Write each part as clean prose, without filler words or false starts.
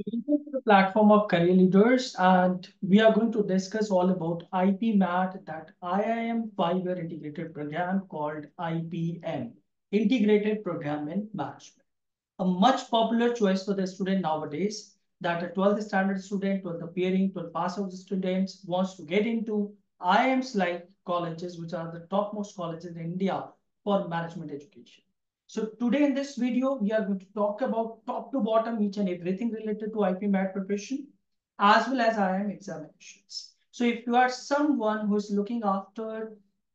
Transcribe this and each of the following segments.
Welcome to the platform of career leaders, and we are going to discuss all about IPMAT, that IIM 5-year integrated program called IPM, Integrated Program in Management. A much popular choice for the student nowadays, that a 12th standard student, 12th appearing, 12th pass out students wants to get into IIMs like colleges, which are the topmost colleges in India for management education. So today in this video, we are going to talk about top to bottom each and everything related to IPMAT preparation as well as IIM examinations. So if you are someone who is looking after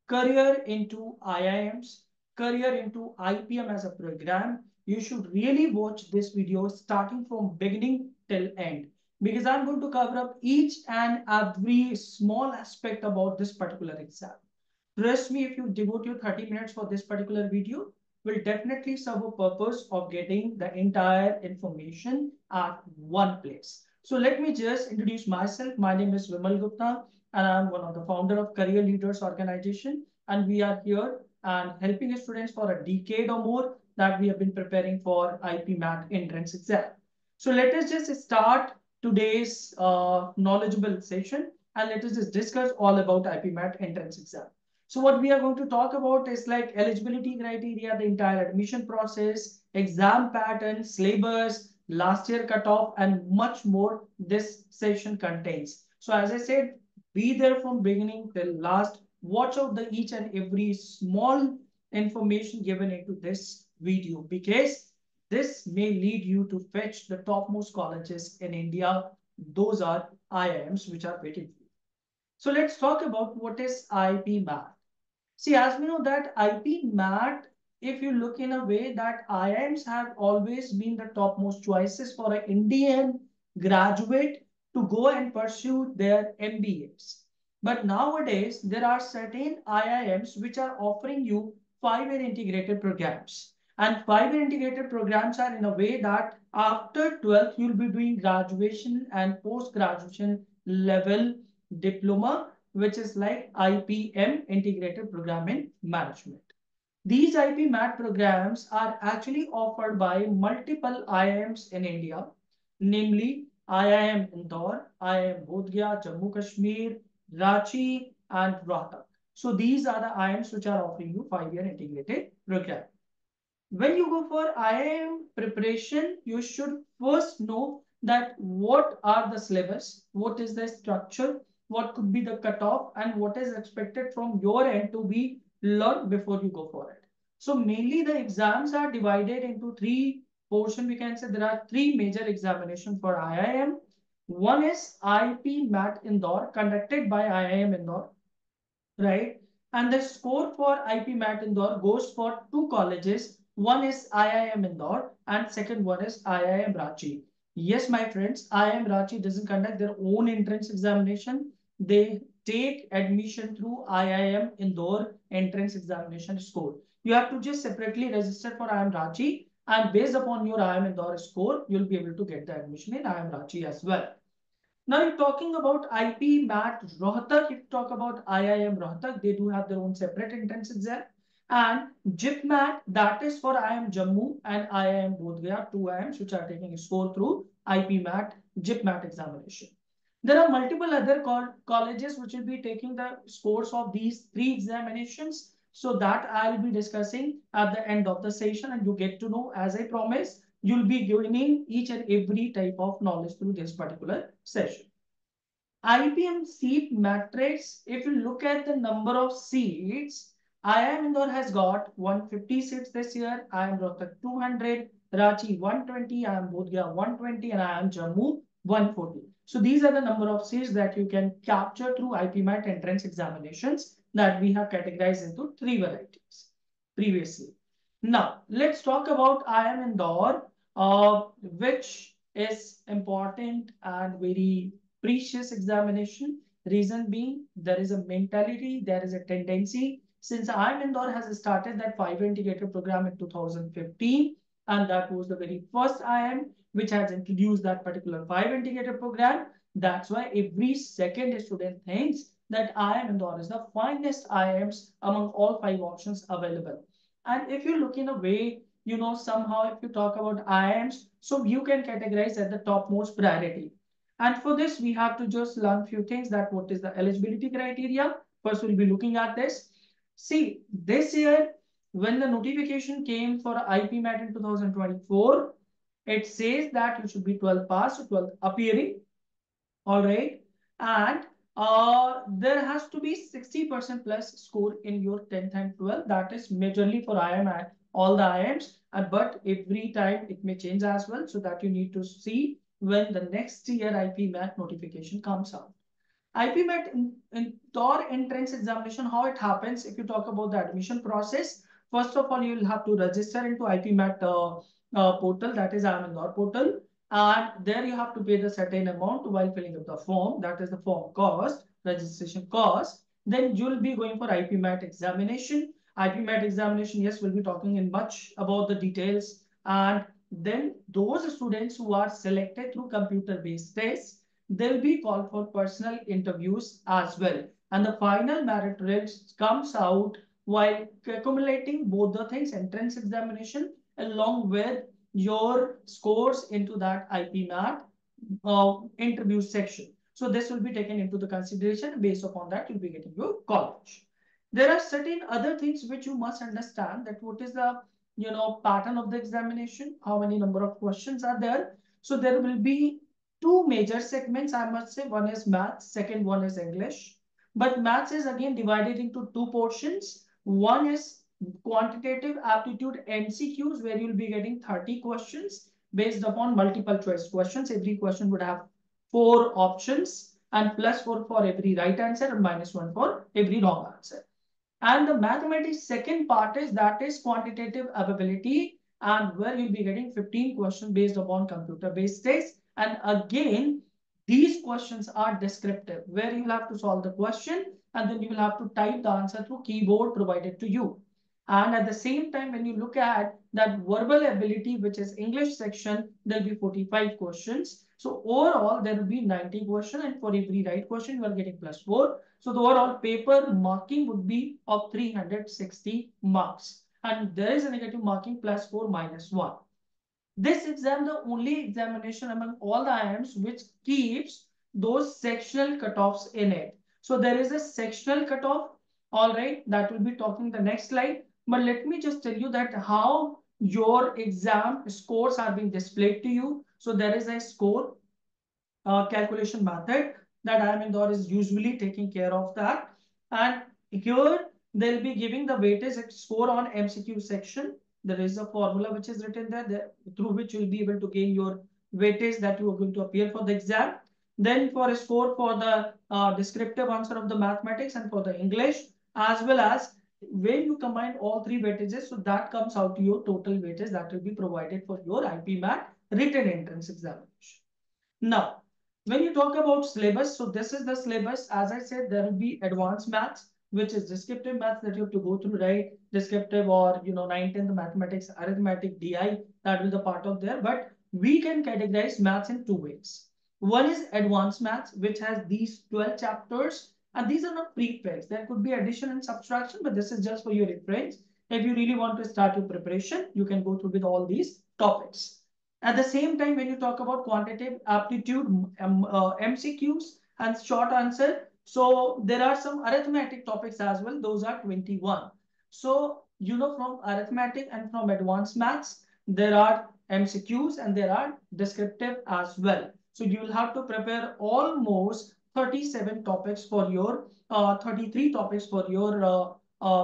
career into IIMs, career into IPM as a program, you should really watch this video starting from beginning till end, because I'm going to cover up each and every small aspect about this particular exam. Trust me, if you devote your 30 minutes for this particular video, will definitely serve a purpose of getting the entire information at one place. So let me just introduce myself. My name is Vimal Gupta, and I'm one of the founder of Career Leaders Organization. And we are here and helping students for a decade or more that we have been preparing for IPMAT entrance exam. So let us just start today's knowledgeable session, and let us just discuss all about IPMAT entrance exam. So what we are going to talk about is like eligibility criteria, the entire admission process, exam pattern, syllabus, last year cutoff, and much more this session contains. So as I said, be there from beginning till last. Watch out the each and every small information given into this video, because this may lead you to fetch the topmost colleges in India. Those are IIMs which are waiting for you. So let's talk about what is IPMAT. See, as we know that IPMAT, if you look in a way that IIMs have always been the topmost choices for an Indian graduate to go and pursue their MBAs. But nowadays, there are certain IIMs which are offering you 5-year integrated programs. And 5-year integrated programs are in a way that after 12th, you'll be doing graduation and post-graduation level diploma, which is like IPM Integrated Program in Management. These IPMAT programs are actually offered by multiple IIMs in India, namely IIM Indore, IIM Bod, Jammu Kashmir, Ranchi, and Rohtak. So these are the IIMs which are offering you 5-year integrated program. When you go for IIM preparation, you should first know that what are the syllabus, what is the structure, what could be the cutoff, and what is expected from your end to be learned before you go for it. So mainly the exams are divided into three portions. We can say there are three major examinations for IIM. One is IPMAT Indore, conducted by IIM Indore, right? And the score for IPMAT Indore goes for two colleges. One is IIM Indore and second one is IIM Ranchi. Yes, my friends, IIM Ranchi doesn't conduct their own entrance examination. They take admission through IIM Indore entrance examination score. You have to just separately register for IIM Ranchi, and based upon your IIM Indore score, you'll be able to get the admission in IIM Ranchi as well. Now, you're talking about IPMAT Rohtak. If you talk about IIM Rohtak, they do have their own separate entrance exam. And jipm, that is for IIM Jammu and IIM Bod, two IIMs which are taking a score through IPMAT, jipm examination. There are multiple other colleges which will be taking the scores of these three examinations. So that I'll be discussing at the end of the session, and you get to know, as I promised, you'll be gaining each and every type of knowledge through this particular session. IPM Seat Matrix, if you look at the number of seats, IIM Indore has got 150 seats this year, IIM Rohtak 200, Ranchi 120, IIM Bod 120, and IIM Jammu 140. So these are the number of seats that you can capture through IPMAT entrance examinations that we have categorized into three varieties previously. Now, let's talk about IIM Indore, which is important and very precious examination. Reason being, there is a mentality, there is a tendency. Since IIM Indore has started that 5-year integrated program in 2015, and that was the very first IIM which has introduced that particular 5-year integrated program. That's why every second student thinks that IIM Indore is the finest IIMs among all 5 options available. And if you look in a way, somehow if you talk about IIMs, so you can categorize at the topmost priority. And for this, we have to just learn few things, that what is the eligibility criteria. First, we'll be looking at this. See, this year, when the notification came for IPMAT in 2024, it says that you should be 12 pass or 12 appearing. All right. And there has to be 60% plus score in your 10th and 12th. That is majorly for IIM and all the IIMs. But every time it may change as well. So that you need to see when the next year IPMAT notification comes out. IPMAT Indore entrance examination, how it happens, if you talk about the admission process, first of all, you will have to register into IPMAT portal, that is IIM Indore portal. And there you have to pay the certain amount while filling up the form, that is the form cost, registration cost. Then you will be going for IPMAT examination. IPMAT examination, yes, we'll be talking in much about the details. And then those students who are selected through computer-based tests, they'll be called for personal interviews as well. And the final merit list comes out while accumulating both the things, entrance examination along with your scores into that IPMAT interview section. So this will be taken into the consideration. Based upon that, you'll be getting your college. There are certain other things which you must understand, that what is the pattern of the examination, how many number of questions are there. So there will be two major segments, I must say. One is maths, second one is English. But maths is again divided into two portions. One is quantitative aptitude MCQs, where you'll be getting 30 questions based upon multiple choice questions. Every question would have 4 options, and +4 for every right answer and -1 for every wrong answer. And the mathematics second part is, that is quantitative ability, and where you'll be getting 15 questions based upon computer-based tests. And again, these questions are descriptive, where you'll have to solve the question and then you will have to type the answer through keyboard provided to you. And at the same time, when you look at that verbal ability, which is English section, there'll be 45 questions. So overall, there will be 90 questions, and for every right question, you are getting +4. So the overall paper marking would be of 360 marks. And there is a negative marking +4 -1. This exam, the only examination among all the IIMs which keeps those sectional cutoffs in it. So there is a sectional cutoff. All right, that will be talking the next slide. But let me just tell you that how your exam scores are being displayed to you. So there is a score calculation method that IIM Indore is usually taking care of that. And here they'll be giving the weightage score on MCQ section. There is a formula which is written there, through which you'll be able to gain your weightage that you are going to appear for the exam. Then for a score for the descriptive answer of the mathematics and for the English, as well as when you combine all 3 weightages, so that comes out to your total weightage that will be provided for your IPMAT written entrance examination. Now, when you talk about syllabus, so this is the syllabus. As I said, there will be advanced maths, which is descriptive maths that you have to go through, right? Descriptive, or 9th, 10th mathematics, arithmetic, DI, that will be the part of there. But we can categorize maths in 2 ways. One is advanced maths, which has these 12 chapters, and these are not prefix. There could be addition and subtraction, but this is just for your reference. If you really want to start your preparation, you can go through with all these topics. At the same time, when you talk about quantitative aptitude, MCQs and short answer, so there are some arithmetic topics as well. Those are 21. So, from arithmetic and from advanced maths, there are MCQs and there are descriptive as well. So you will have to prepare almost 37 topics for your 33 topics for your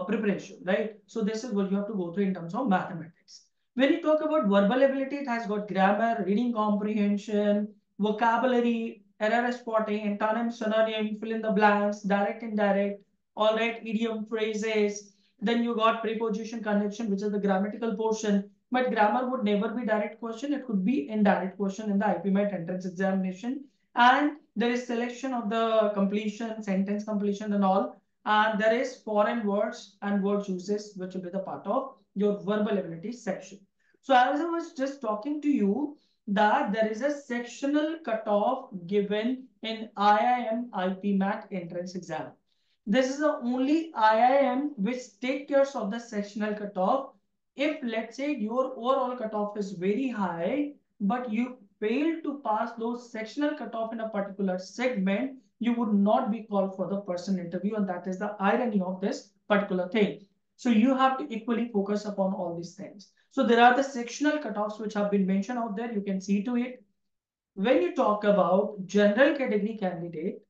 preparation, right? So this is what you have to go through in terms of mathematics. When you talk about verbal ability, it has got grammar, reading comprehension, vocabulary, error spotting, antonym, synonym, fill in the blanks, direct, indirect, all right, idiom, phrases. Then you got preposition, conjunction, which is the grammatical portion. But grammar would never be direct question. It could be indirect question in the IPMAT entrance examination. And there is selection of the completion, sentence completion and all. And there is foreign words and word uses, which will be the part of your verbal ability section. So as I was just talking to you, that there is a sectional cutoff given in IIM IPMAT entrance exam. This is the only IIM which takes care of the sectional cutoff if let's say your overall cutoff is very high, but you fail to pass those sectional cutoff in a particular segment, you would not be called for the personal interview, and that is the irony of this particular thing. So you have to equally focus upon all these things. So there are the sectional cutoffs which have been mentioned out there. You can see to it. When you talk about general category candidate,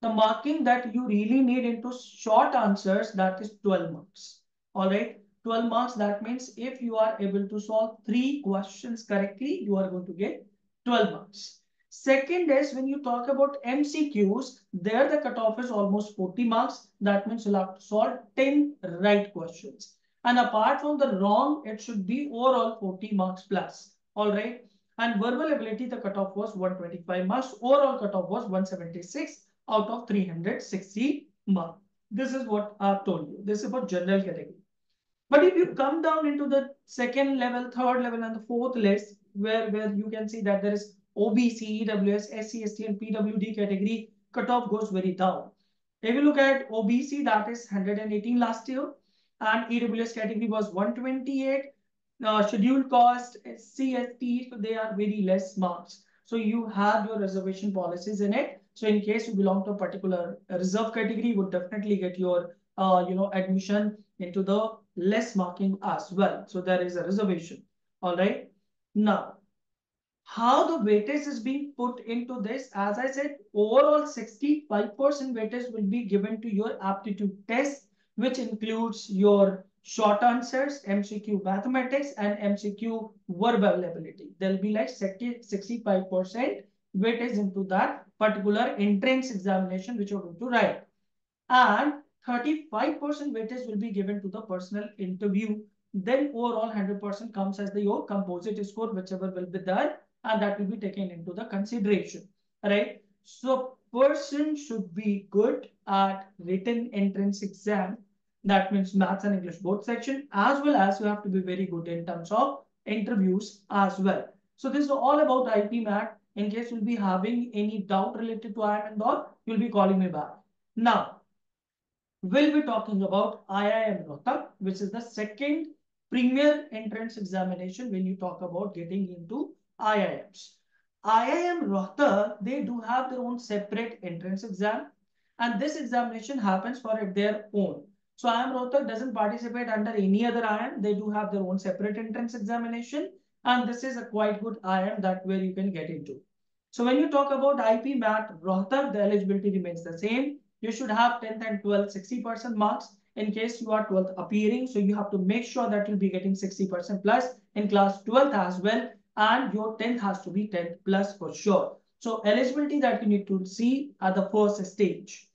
the marking that you really need into short answers, that is 12 marks. All right, 12 marks. That means if you are able to solve 3 questions correctly, you are going to get 12 marks. Second is when you talk about MCQs, there the cutoff is almost 40 marks. That means you'll have to solve 10 right questions. And apart from the wrong, it should be overall 40 marks plus. All right. And verbal ability, the cutoff was 125 marks. Overall cutoff was 176 out of 360 marks. This is what I've told you. This is for general category. But if you come down into the second level, third level, and the fourth list, where you can see that there is OBC, EWS, SC, ST, and PWD category, cutoff goes very down. If you look at OBC, that is 118 last year, and EWS category was 128. Scheduled cost, SC, so they are very less marks. So you have your reservation policies in it. So in case you belong to a particular reserve category, you would definitely get your admission into the less marking as well. So there is a reservation. All right. Now, how the weightage is being put into this, as I said, overall 65% weightage will be given to your aptitude test, which includes your short answers, MCQ mathematics, and MCQ verbal ability. There'll be like 65% weightage into that particular entrance examination which you're going to write. And 35% weightage will be given to the personal interview. Then overall 100% comes as your composite score, whichever will be there, and that will be taken into the consideration, right? So person should be good at written entrance exam. That means maths and English both section, as well as you have to be very good in terms of interviews as well. So this is all about IPMAT. In case you'll be having any doubt related to IIM Indore, you'll be calling me back. Now, we'll be talking about IIM Rohtak, which is the second premier entrance examination when you talk about getting into IIMs. IIM Rohtak, they do have their own separate entrance exam, and this examination happens for their own. So IIM Rohtak doesn't participate under any other IIM. They do have their own separate entrance examination, and this is a quite good IIM that where you can get into. So when you talk about IPMAT Rohtak, the eligibility remains the same. You should have 10th and 12th 60% marks in case you are 12th appearing. So you have to make sure that you'll be getting 60% plus in class 12th as well. And your 10th has to be 10th plus for sure. So eligibility that you need to see at the first stage.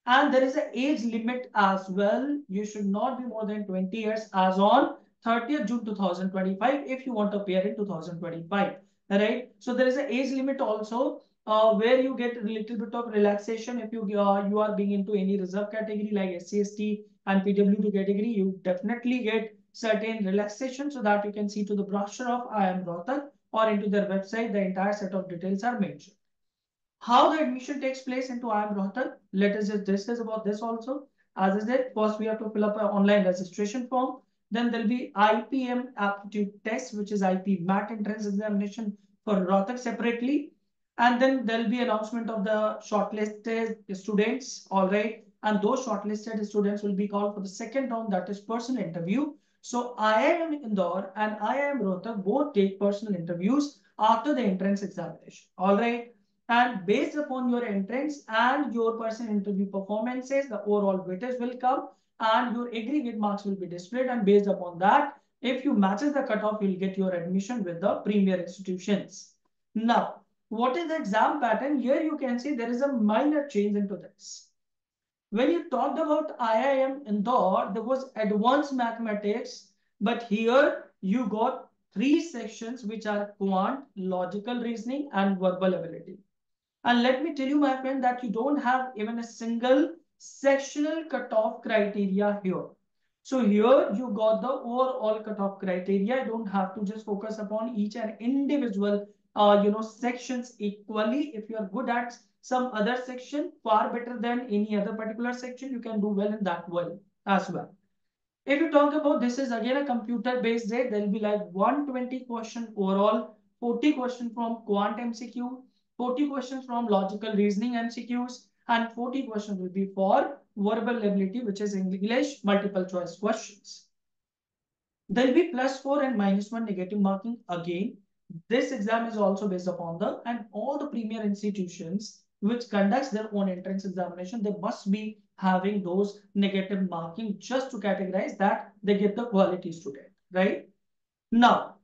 And there is an age limit as well. You should not be more than 20 years as on 30th June 2025 if you want to appear in 2025. Right? So there is an age limit also where you get a little bit of relaxation if you are being into any reserve category like SC/ST and PWD category. You definitely get certain relaxation so that you can see to the brochure of IIM Rohtak or into their website. The entire set of details are mentioned. How the admission takes place into IIM Rohtak, let us just discuss about this also. As I said, first we have to fill up an online registration form. Then there'll be IPM aptitude test, which is IPMAT entrance examination for Rohtak separately. And then there'll be announcement of the shortlisted students, all right. And those shortlisted students will be called for the second round, that is personal interview. So IIM Indore and IIM Rohtak both take personal interviews after the entrance examination, all right. And based upon your entrance and your personal interview performances, the overall weightage will come and your aggregate marks will be displayed. And based upon that, if you matches the cutoff, you'll get your admission with the premier institutions. Now, what is the exam pattern? Here you can see there is a minor change into this. When you talked about IIM Indore, there was advanced mathematics, but here you got 3 sections which are quant, logical reasoning, and verbal ability. And let me tell you, my friend, that you don't have even a single sectional cutoff criteria here. So here you got the overall cutoff criteria. You don't have to just focus upon each and individual, sections equally. If you are good at some other section, far better than any other particular section, you can do well in that well as well. If you talk about this is again a computer-based rate, there will be like 120 question overall, 40 question from quant MCQ, 40 questions from logical reasoning MCQs, and 40 questions will be for verbal ability, which is English multiple choice questions. There will be +4 and -1 negative marking again. This exam is also based upon and all the premier institutions which conducts their own entrance examination, they must be having those negative marking just to categorize that they get the quality student, right? Now,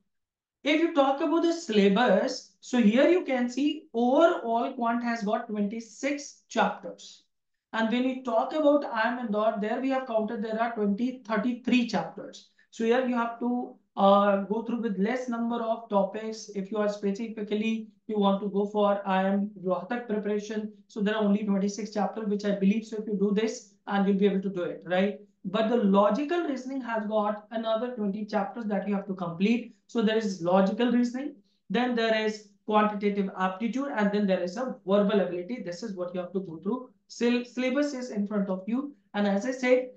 if you talk about the syllabus, so here you can see overall quant has got 26 chapters. And when we talk about IIM Indore, there we have counted there are 33 chapters. So here you have to go through with less number of topics. If you are specifically, you want to go for IIM Rohtak preparation. So there are only 26 chapters, which I believe. So if you do this, and you'll be able to do it, right? But the logical reasoning has got another 20 chapters that you have to complete. So there is logical reasoning, then there is quantitative aptitude, and then there is a verbal ability. This is what you have to go through. Syllabus is in front of you. And as I said,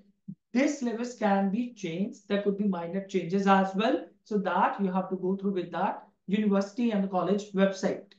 this syllabus can be changed. There could be minor changes as well. So that you have to go through with that university and college website.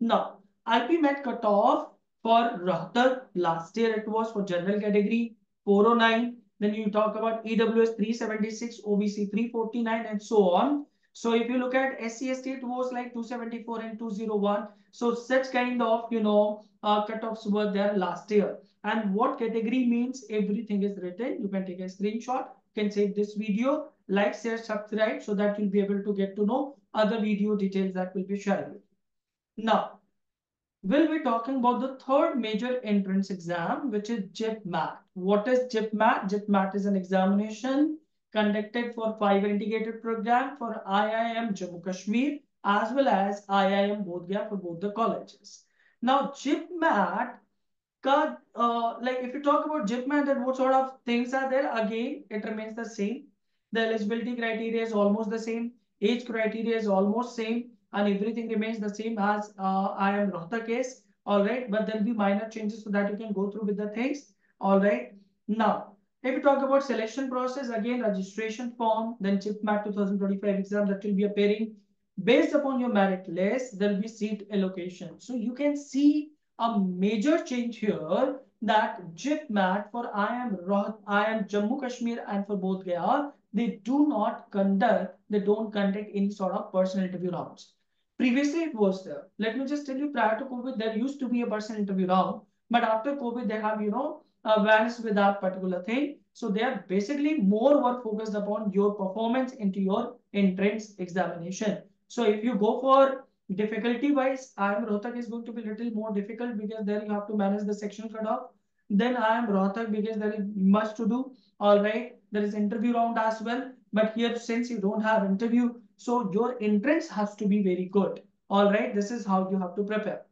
Now, IPMAT cutoff for Rohtak, last year it was for general category 409. Then you talk about EWS 376, OBC 349, and so on. So if you look at SC/ST, it was like 274 and 201. So such kind of, cutoffs were there last year. And what category means, everything is written. You can take a screenshot, you can save this video, like, share, subscribe, so that you'll be able to get to know other video details that we'll be sharing with you. Now, we'll be talking about the third major entrance exam, which is jipmat. What is jipmat? Jipmat is an examination conducted for 5-year integrated program for IIM Jammu Kashmir as well as IIM Bod for both the colleges. Now, jipmat like if you talk about jipmat, then what sort of things are there? Again, it remains the same. The eligibility criteria is almost the same. Age criteria is almost same, and everything remains the same as IIM Rohtak case. All right, but there'll be minor changes so that you can go through with the things. All right. Now, if you talk about selection process, again registration form, then jipmat 2025 exam that will be appearing. Based upon your merit list, there'll be seat allocation. So you can see a major change here that jipmat for IIM Jammu Kashmir and for both Gaya, they don't conduct any sort of personal interview rounds. Previously it was there. Let me just tell you, prior to COVID, there used to be a personal interview round, but after COVID, they have, vanished with that particular thing. So they are basically more work focused upon your performance into your entrance examination. So if you go for difficulty wise, IIM Rohtak is going to be a little more difficult because there you have to manage the sectional cutoff. Then IIM Rohtak because there is much to do. All right, there is interview round as well. But here, since you don't have interview, so your entrance has to be very good. All right, this is how you have to prepare.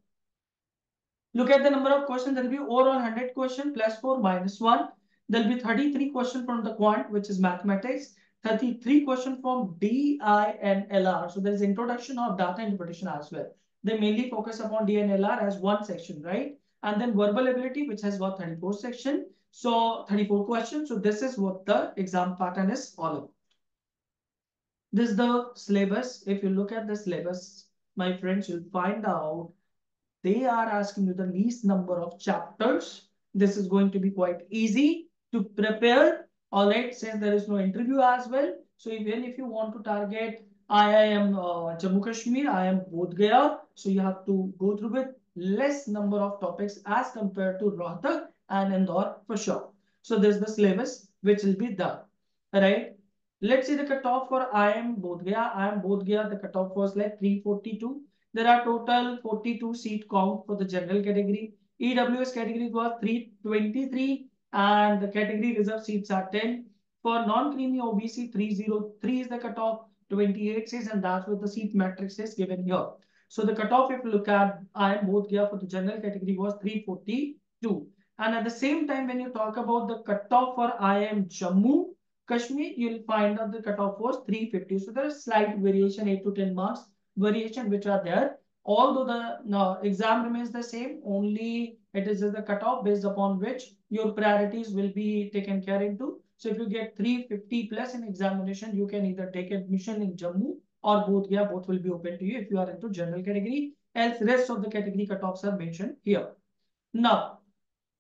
Look at the number of questions. There will be overall 100 question +4 -1. There will be 33 question from the quant, which is mathematics. 33 question from DINLR. So there is introduction of data interpretation as well. They mainly focus upon DINLR as one section, right? And then verbal ability, which has got 34 section. So 34 questions. So this is what the exam pattern is all about. This is the syllabus. If you look at the syllabus, my friends, you'll find out they are asking you the least number of chapters. This is going to be quite easy to prepare. All right, since there is no interview as well. So even if you want to target IIM Jammu Kashmir, IIM Bod Gaya, so you have to go through with less number of topics as compared to Rohtak and Indore for sure. So there's the syllabus which will be done. All right. Let's see the cutoff for IIM Bod Gaya. IIM Bod Gaya, the cutoff was like 342. There are total 42 seat count for the general category. EWS category was 323 and the category reserve seats are 10. For non-creamy OBC 303 is the cutoff, 28 seats, and that's what the seat matrix is given here. So the cutoff, if you look at IIM Bod Gaya for the general category was 342. And at the same time, when you talk about the cutoff for IIM Jammu Kashmir, you'll find that the cutoff was 350. So there is slight variation, 8 to 10 marks variation which are there. Although the exam remains the same, only it is the cutoff based upon which your priorities will be taken care into. So if you get 350 plus in examination, you can either take admission in Jammu or both. Yeah, both will be open to you if you are into general category. Else, rest of the category cutoffs are mentioned here. Now,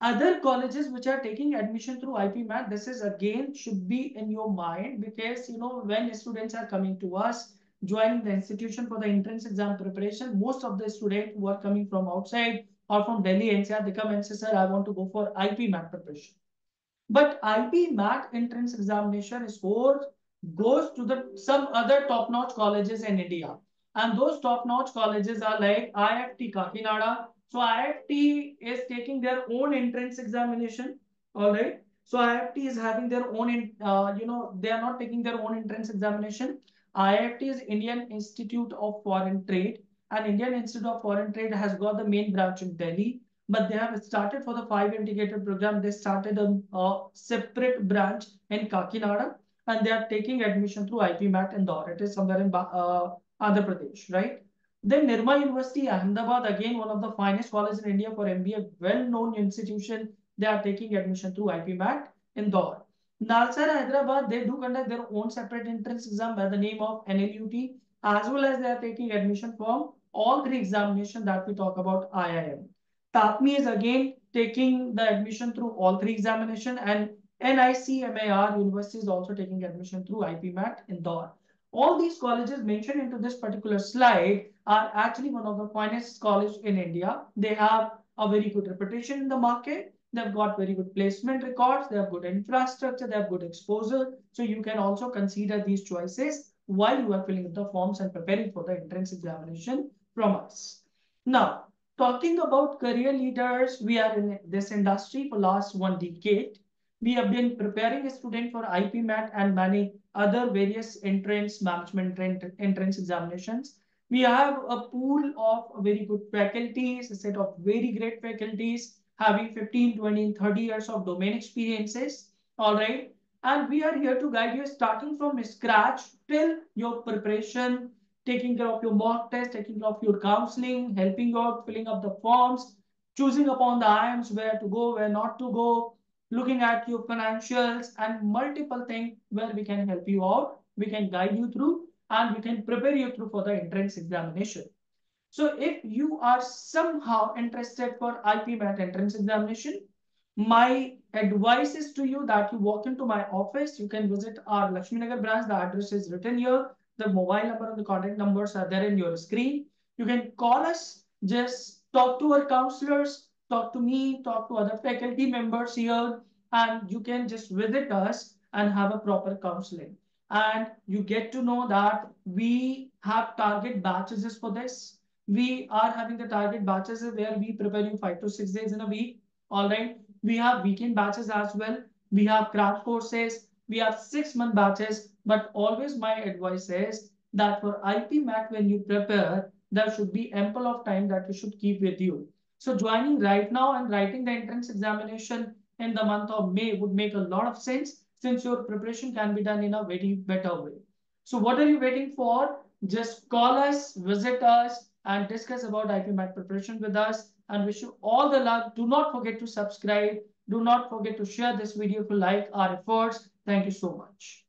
other colleges which are taking admission through IPMAT, this is again should be in your mind, because when students are coming to us, joining the institution for the entrance exam preparation, most of the students who are coming from outside or from Delhi NCR, they come and say, sir, I want to go for IPMAT preparation. But IPMAT entrance examination score goes to the some other top-notch colleges in India. And those top-notch colleges are like IFT Kakinada. So IFT is taking their own entrance examination. All right. So IFT is having their own, they are not taking their own entrance examination. IFT is Indian Institute of Foreign Trade. And Indian Institute of Foreign Trade has got the main branch in Delhi, but they have started for the 5 integrated program. They started a separate branch in Kakinada, and they are taking admission through IPMAT Indore. It is somewhere in Andhra Pradesh, right? Then Nirma University, Ahmedabad, again one of the finest colleges in India for MBA, well-known institution. They are taking admission through IPMAT Indore. Nalsara, Hyderabad, they do conduct their own separate entrance exam by the name of NLUT, as well as they are taking admission from all three examinations that we talk about IIM. TAPMI is again taking the admission through all three examination, and NICMAR University is also taking admission through IPMAT Indore. All these colleges mentioned into this particular slide are actually one of the finest colleges in India. They have a very good reputation in the market. They've got very good placement records. They have good infrastructure. They have good exposure. So you can also consider these choices while you are filling up the forms and preparing for the entrance examination from us. Now, talking about career leaders, we are in this industry for last 1 decade. We have been preparing a student for IPMAT and many other various entrance management entrance examinations. We have a pool of very good faculties, a set of very great faculties having 15, 20, 30 years of domain experiences. All right. And we are here to guide you starting from scratch till your preparation, taking care of your mock test, taking care of your counseling, helping you out, filling up the forms, choosing upon the IIMs where to go, where not to go, looking at your financials and multiple things where we can help you out, we can guide you through, and we can prepare you through for the entrance examination. So if you are somehow interested for IPMAT entrance examination, my advice is to you that you walk into my office. You can visit our Lakshmi Nagar branch. The address is written here. The mobile number and the contact numbers are there in your screen. You can call us, just talk to our counselors, talk to me, talk to other faculty members here, and you can just visit us and have a proper counseling. And you get to know that we have target batches for this. We are having the target batches where we prepare you 5 to 6 days in a week. All right. We have weekend batches as well. We have crash courses. We have 6-month batches. But always my advice is that for IPMAT, when you prepare, there should be ample of time that you should keep with you. So joining right now and writing the entrance examination in the month of May would make a lot of sense, since your preparation can be done in a very better way. So what are you waiting for? Just call us, visit us, and discuss about IPMAT preparation with us, and wish you all the luck. Do not forget to subscribe. Do not forget to share this video if you like our efforts. Thank you so much.